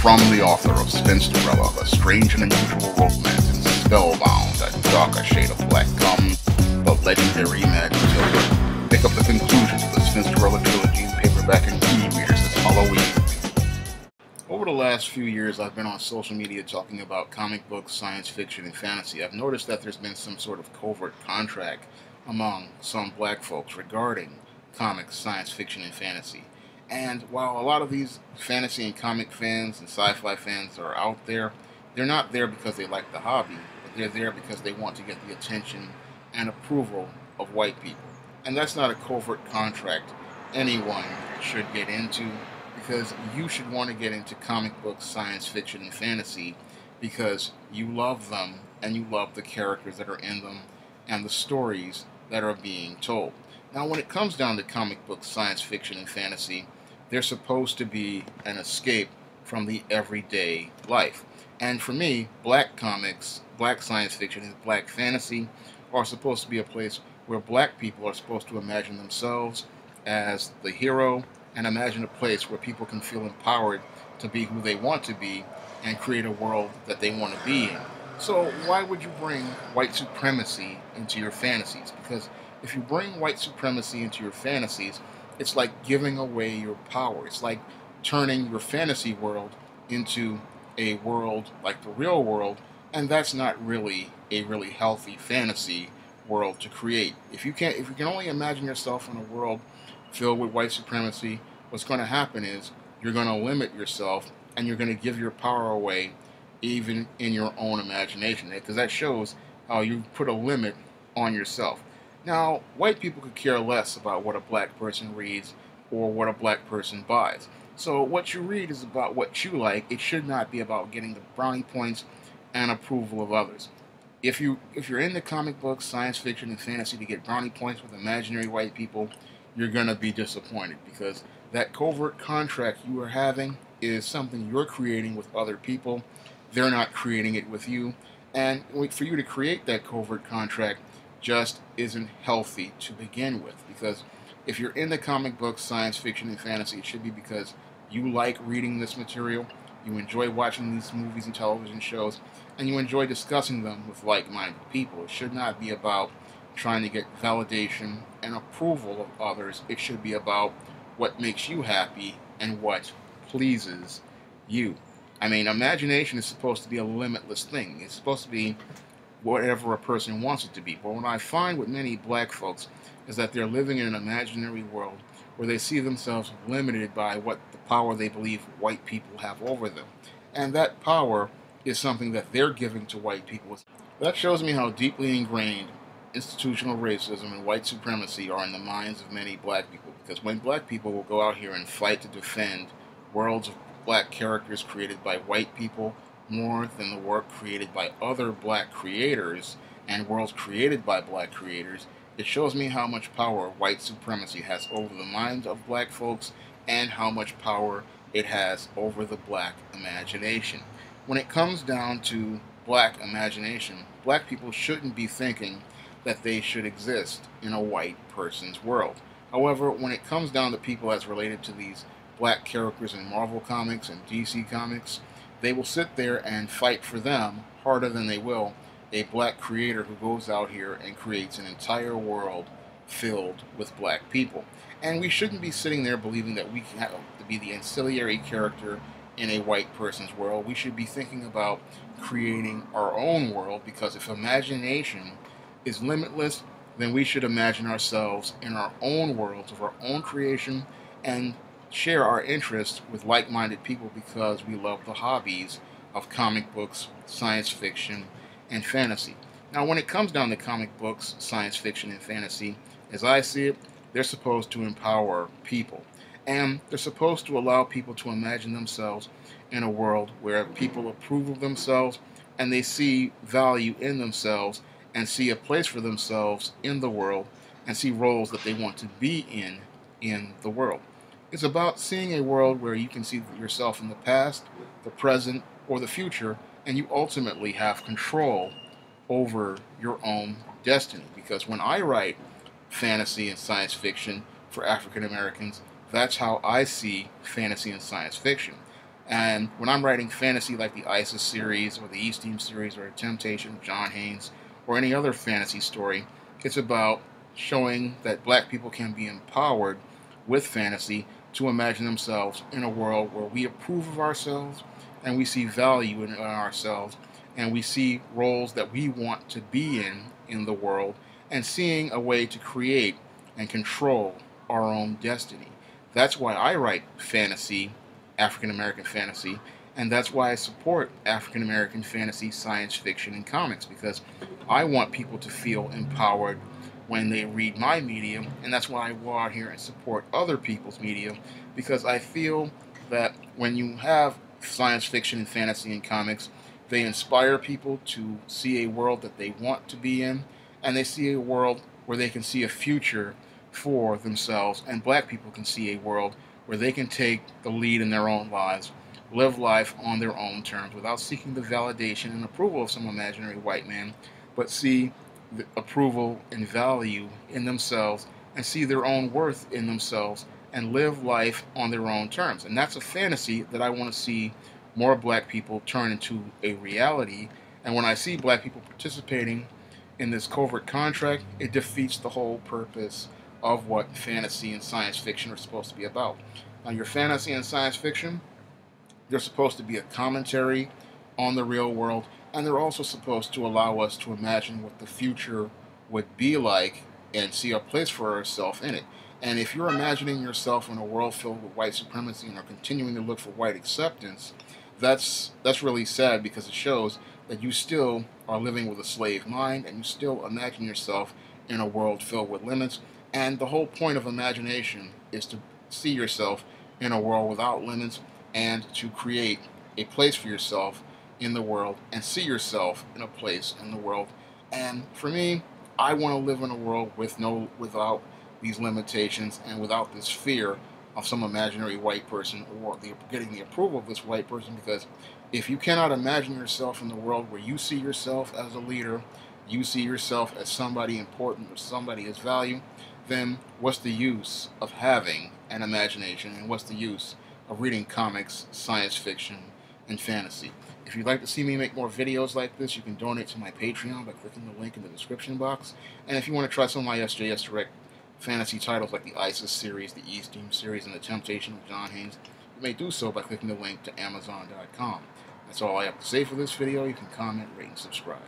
From the author of Spinsterella, The Strange and Unusual Romance and Spellbound, a darker shade of black comes the legendary Maggie Tilda. Pick up the conclusions of the Spinsterella trilogy in paperback and e-readers this Halloween. Over the last few years, I've been on social media talking about comic books, science fiction, and fantasy. I've noticed that there's been some sort of covert contract among some black folks regarding comics, science fiction, and fantasy. And while a lot of these fantasy and comic fans and sci-fi fans are out there, they're not there because they like the hobby, but they're there because they want to get the attention and approval of white people. And that's not a covert contract anyone should get into, because you should want to get into comic books, science fiction, and fantasy because you love them and you love the characters that are in them and the stories that are being told. Now, when it comes down to comic books, science fiction, and fantasy, they're supposed to be an escape from the everyday life. And for me, black comics, black science fiction, and black fantasy are supposed to be a place where black people are supposed to imagine themselves as the hero and imagine a place where people can feel empowered to be who they want to be and create a world that they want to be in. So why would you bring white supremacy into your fantasies? Because if you bring white supremacy into your fantasies, it's like giving away your power. It's like turning your fantasy world into a world like the real world, and that's not really a really healthy fantasy world to create. If you can only imagine yourself in a world filled with white supremacy, what's going to happen is you're going to limit yourself and you're going to give your power away even in your own imagination, because that shows how you put a limit on yourself. Now, white people could care less about what a black person reads or what a black person buys. So what you read is about what you like. It should not be about getting the brownie points and approval of others. If you're into comic books, science fiction, and fantasy to get brownie points with imaginary white people, you're going to be disappointed, because that covert contract you are having is something you're creating with other people. They're not creating it with you. And for you to create that covert contract just isn't healthy to begin with, because if you're into comic books, science fiction, and fantasy, it should be because you like reading this material, you enjoy watching these movies and television shows, and you enjoy discussing them with like-minded people. It should not be about trying to get validation and approval of others. It should be about what makes you happy and what pleases you. I mean, imagination is supposed to be a limitless thing. It's supposed to be whatever a person wants it to be. But what I find with many black folks is that they're living in an imaginary world where they see themselves limited by what the power they believe white people have over them. And that power is something that they're giving to white people. That shows me how deeply ingrained institutional racism and white supremacy are in the minds of many black people. Because when black people will go out here and fight to defend worlds of black characters created by white people more than the work created by other black creators and worlds created by black creators, it shows me how much power white supremacy has over the minds of black folks and how much power it has over the black imagination. When it comes down to black imagination, black people shouldn't be thinking that they should exist in a white person's world. However, when it comes down to people as related to these black characters in Marvel Comics and DC Comics, they will sit there and fight for them harder than they will a black creator who goes out here and creates an entire world filled with black people. And we shouldn't be sitting there believing that we can have to be the ancillary character in a white person's world. We should be thinking about creating our own world, because if imagination is limitless, then we should imagine ourselves in our own worlds of our own creation and share our interests with like-minded people, because we love the hobbies of comic books, science fiction, and fantasy. Now, when it comes down to comic books, science fiction, and fantasy, as I see it, they're supposed to empower people. And they're supposed to allow people to imagine themselves in a world where people approve of themselves and they see value in themselves and see a place for themselves in the world and see roles that they want to be in the world. It's about seeing a world where you can see yourself in the past, the present, or the future, and you ultimately have control over your own destiny. Because when I write fantasy and science fiction for African Americans, that's how I see fantasy and science fiction. And when I'm writing fantasy like the ISIS series or the East Team series or The Temptation of John Haynes or any other fantasy story, it's about showing that black people can be empowered with fantasy to imagine themselves in a world where we approve of ourselves and we see value in ourselves and we see roles that we want to be in the world, and seeing a way to create and control our own destiny. That's why I write fantasy, African American fantasy, and that's why I support African American fantasy, science fiction, and comics, because I want people to feel empowered when they read my media, and that's why I go out here and support other people's media, because I feel that when you have science fiction and fantasy and comics, they inspire people to see a world that they want to be in, and they see a world where they can see a future for themselves, and black people can see a world where they can take the lead in their own lives, live life on their own terms without seeking the validation and approval of some imaginary white man, but see the approval and value in themselves and see their own worth in themselves and live life on their own terms. And that's a fantasy that I want to see more black people turn into a reality. And when I see black people participating in this covert contract, it defeats the whole purpose of what fantasy and science fiction are supposed to be about. Now, your fantasy and science fiction, they're supposed to be a commentary on the real world, and they're also supposed to allow us to imagine what the future would be like and see a place for ourselves in it. And if you're imagining yourself in a world filled with white supremacy and are continuing to look for white acceptance, that's really sad, because it shows that you still are living with a slave mind and you still imagine yourself in a world filled with limits. And the whole point of imagination is to see yourself in a world without limits and to create a place for yourself in the world and see yourself in a place in the world. And for me, I want to live in a world without these limitations and without this fear of some imaginary white person or getting the approval of this white person, because if you cannot imagine yourself in the world where you see yourself as a leader, you see yourself as somebody important or somebody as value, then what's the use of having an imagination, and what's the use of reading comics, science fiction, and fantasy? If you'd like to see me make more videos like this, you can donate to my Patreon by clicking the link in the description box. And if you want to try some of my SJS Direct fantasy titles like the ISIS series, the East Team series, and the Temptation of John Haynes, you may do so by clicking the link to Amazon.com. That's all I have to say for this video. You can comment, rate, and subscribe.